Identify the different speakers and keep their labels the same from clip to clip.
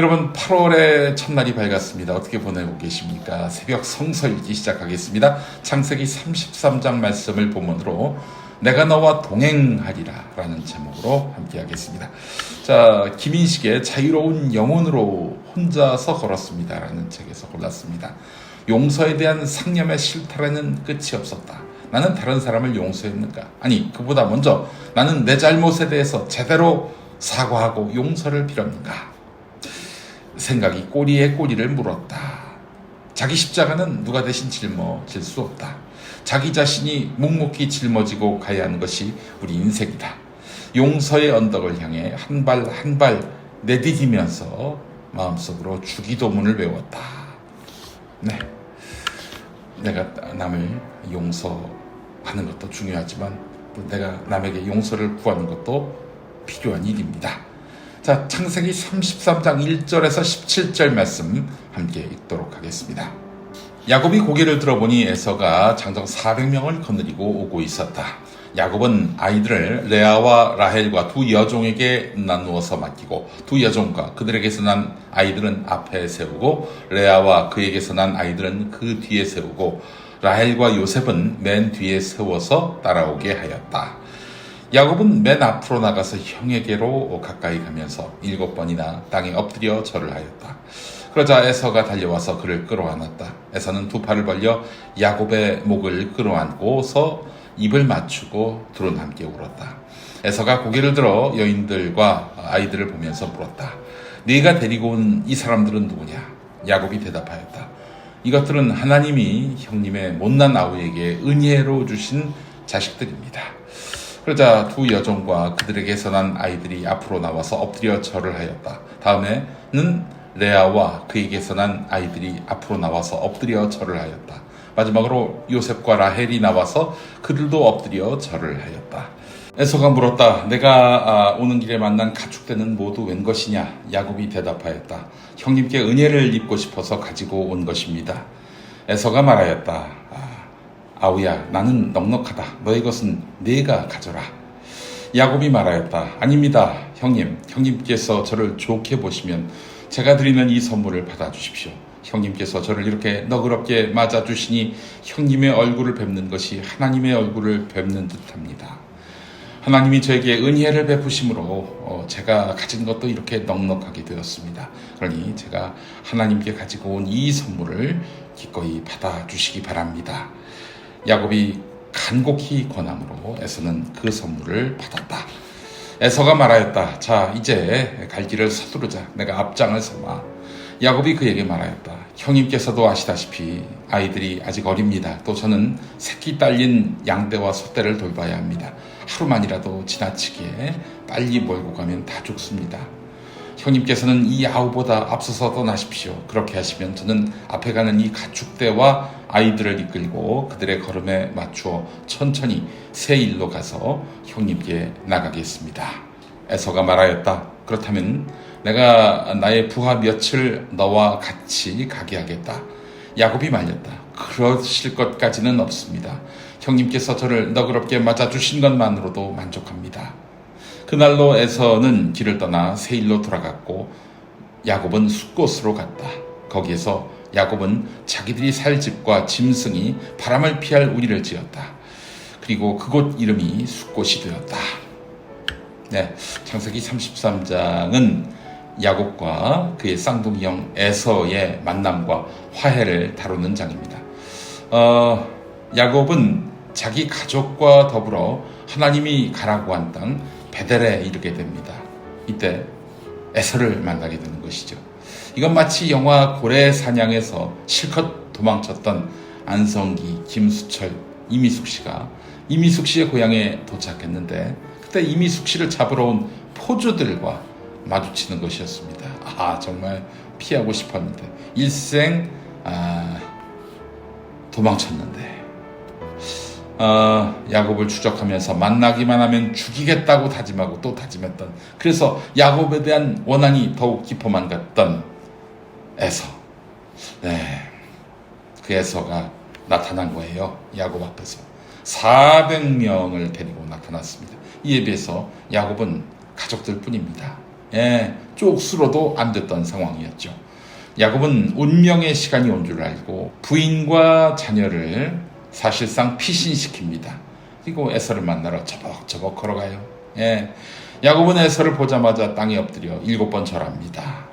Speaker 1: 여러분 8월의 첫날이 밝았습니다. 어떻게 보내고 계십니까? 새벽 성서 읽기 시작하겠습니다. 창세기 33장 말씀을 본문으로 내가 너와 동행하리라 라는 제목으로 함께 하겠습니다. 자, 김인식의 자유로운 영혼으로 혼자서 걸었습니다 라는 책에서 골랐습니다. 용서에 대한 상념의 실타래는 끝이 없었다. 나는 다른 사람을 용서했는가? 아니, 그보다 먼저 나는 내 잘못에 대해서 제대로 사과하고 용서를 빌었는가? 생각이 꼬리에 꼬리를 물었다. 자기 십자가는 누가 대신 짊어질 수 없다. 자기 자신이 묵묵히 짊어지고 가야 하는 것이 우리 인생이다. 용서의 언덕을 향해 한 발 한 발 내디디면서 마음속으로 주기도문을 외웠다. 네, 내가 남을 용서하는 것도 중요하지만 또 내가 남에게 용서를 구하는 것도 필요한 일입니다. 자, 창세기 33장 1절에서 17절 말씀 함께 읽도록 하겠습니다. 야곱이 고개를 들어보니 에서가 장정 400명을 거느리고 오고 있었다. 야곱은 아이들을 레아와 라헬과 두 여종에게 나누어서 맡기고 두 여종과 그들에게서 난 아이들은 앞에 세우고 레아와 그에게서 난 아이들은 그 뒤에 세우고 라헬과 요셉은 맨 뒤에 세워서 따라오게 하였다. 야곱은 맨 앞으로 나가서 형에게로 가까이 가면서 7번이나 땅에 엎드려 절을 하였다. 그러자 에서가 달려와서 그를 끌어안았다. 에서는 두 팔을 벌려 야곱의 목을 끌어안고서 입을 맞추고 둘은 함께 울었다. 에서가 고개를 들어 여인들과 아이들을 보면서 물었다. 네가 데리고 온 이 사람들은 누구냐? 야곱이 대답하였다. 이것들은 하나님이 형님의 못난 아우에게 은혜로 주신 자식들입니다. 그러자 두 여종과 그들에게서 난 아이들이 앞으로 나와서 엎드려 절을 하였다. 다음에는 레아와 그에게서 난 아이들이 앞으로 나와서 엎드려 절을 하였다. 마지막으로 요셉과 라헬이 나와서 그들도 엎드려 절을 하였다. 에서가 물었다. 내가 오는 길에 만난 가축대는 모두 웬 것이냐? 야곱이 대답하였다. 형님께 은혜를 입고 싶어서 가지고 온 것입니다. 에서가 말하였다. 아우야, 나는 넉넉하다. 너의 것은 네가 가져라. 야곱이 말하였다. 아닙니다. 형님께서 저를 좋게 보시면 제가 드리는 이 선물을 받아주십시오. 형님께서 저를 이렇게 너그럽게 맞아주시니 형님의 얼굴을 뵙는 것이 하나님의 얼굴을 뵙는 듯합니다. 하나님이 저에게 은혜를 베푸심으로 제가 가진 것도 이렇게 넉넉하게 되었습니다. 그러니 제가 하나님께 가지고 온 이 선물을 기꺼이 받아주시기 바랍니다. 야곱이 간곡히 권함으로 에서는 그 선물을 받았다. 에서가 말하였다. 자, 이제 갈 길을 서두르자. 내가 앞장을 서마. 야곱이 그에게 말하였다. 형님께서도 아시다시피 아이들이 아직 어립니다. 또 저는 새끼 딸린 양떼와 소떼를 돌봐야 합니다. 하루만이라도 지나치게 빨리 몰고 가면 다 죽습니다. 형님께서는 이 아우보다 앞서서 떠나십시오. 그렇게 하시면 저는 앞에 가는 이 가축대와 아이들을 이끌고 그들의 걸음에 맞추어 천천히 새 일로 가서 형님께 나가겠습니다. 에서가 말하였다. 그렇다면 내가 나의 부하 며칠 너와 같이 가게 하겠다. 야곱이 말렸다. 그러실 것까지는 없습니다. 형님께서 저를 너그럽게 맞아주신 것만으로도 만족합니다. 그날로 에서는 길을 떠나 세일로 돌아갔고 야곱은 숫곳으로 갔다. 거기에서 야곱은 자기들이 살 집과 짐승이 바람을 피할 우리를 지었다. 그리고 그곳 이름이 숫곳이 되었다. 네, 창세기 33장은 야곱과 그의 쌍둥이 형 에서의 만남과 화해를 다루는 장입니다. 야곱은 자기 가족과 더불어 하나님이 가라고 한 땅 베델에 이르게 됩니다. 이때 에서를 만나게 되는 것이죠. 이건 마치 영화 고래 사냥에서 실컷 도망쳤던 안성기, 김수철, 이미숙 씨의 고향에 도착했는데 그때 이미숙 씨를 잡으러 온 포주들과 마주치는 것이었습니다. 정말 피하고 싶었는데 일생 도망쳤는데 야곱을 추적하면서 만나기만 하면 죽이겠다고 다짐하고 또 다짐했던, 그래서 야곱에 대한 원한이 더욱 깊어만 갔던 에서. 네, 그 에서가 나타난 거예요. 야곱 앞에서 400명을 데리고 나타났습니다. 이에 비해서 야곱은 가족들 뿐입니다. 쪽수로도 안 됐던 상황이었죠. 야곱은 운명의 시간이 온 줄 알고 부인과 자녀를 사실상 피신시킵니다. 그리고 에서를 만나러 저벅저벅 걸어가요. 야곱은 에서를 보자마자 땅에 엎드려 7번 절합니다.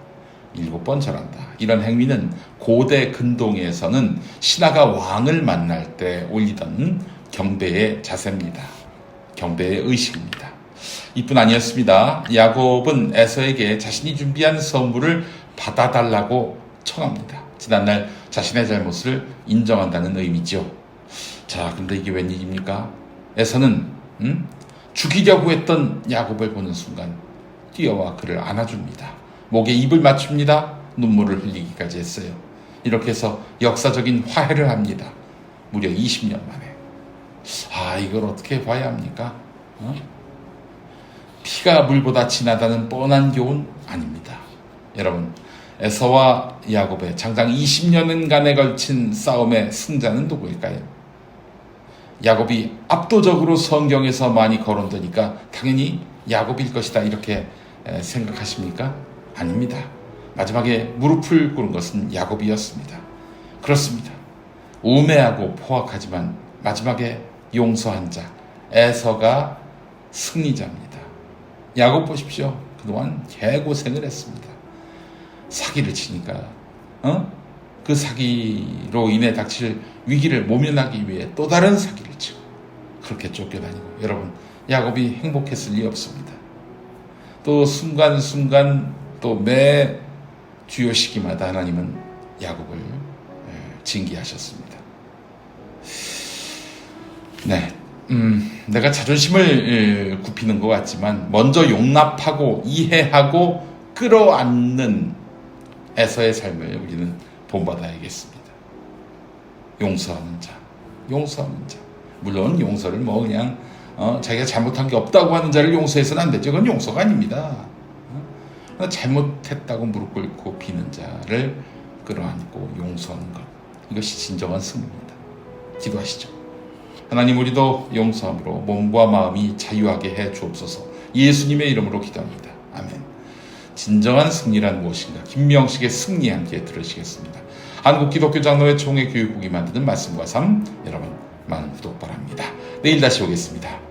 Speaker 1: 7번 절한다. 이런 행위는 고대 근동에서는 신하가 왕을 만날 때 올리던 경배의 자세입니다. 경배의 의식입니다. 이뿐 아니었습니다. 야곱은 에서에게 자신이 준비한 선물을 받아달라고 청합니다. 지난날 자신의 잘못을 인정한다는 의미죠. 자, 근데 이게 웬일입니까? 에서는 죽이려고 했던 야곱을 보는 순간 뛰어와 그를 안아줍니다. 목에 입을 맞춥니다. 눈물을 흘리기까지 했어요. 이렇게 해서 역사적인 화해를 합니다. 무려 20년 만에. 이걸 어떻게 봐야 합니까? 피가 물보다 진하다는 뻔한 교훈 아닙니다. 여러분, 에서와 야곱의 장장 20년간에 걸친 싸움의 승자는 누구일까요? 야곱이 압도적으로 성경에서 많이 거론되니까 당연히 야곱일 것이다 이렇게 생각하십니까? 아닙니다. 마지막에 무릎을 꿇은 것은 야곱이었습니다. 그렇습니다. 우매하고 포악하지만 마지막에 용서한 자 에서가 승리자입니다. 야곱 보십시오. 그동안 개고생을 했습니다. 사기를 치니까 그 사기로 인해 닥칠 위기를 모면하기 위해 또 다른 사기를 치고 그렇게 쫓겨다니고, 여러분, 야곱이 행복했을 리 없습니다. 또 순간순간 또 매 주요 시기마다 하나님은 야곱을 징계하셨습니다. 내가 자존심을 굽히는 것 같지만 먼저 용납하고 이해하고 끌어안는 에서의 삶을 우리는 본받아야겠습니다. 용서하는 자. 물론 용서를 그냥 자기가 잘못한 게 없다고 하는 자를 용서해서는 안 되죠. 그건 용서가 아닙니다. 잘못했다고 무릎 꿇고 비는 자를 끌어안고 용서하는 것, 이것이 진정한 승리입니다. 기도하시죠. 하나님, 우리도 용서함으로 몸과 마음이 자유하게 해 주옵소서. 예수님의 이름으로 기도합니다. 아멘. 진정한 승리란 무엇인가? 김명식의 승리 함께 들으시겠습니다. 한국기독교장로회 총회교육국이 만드는 말씀과 삶, 여러분 많은 구독 바랍니다. 내일 다시 오겠습니다.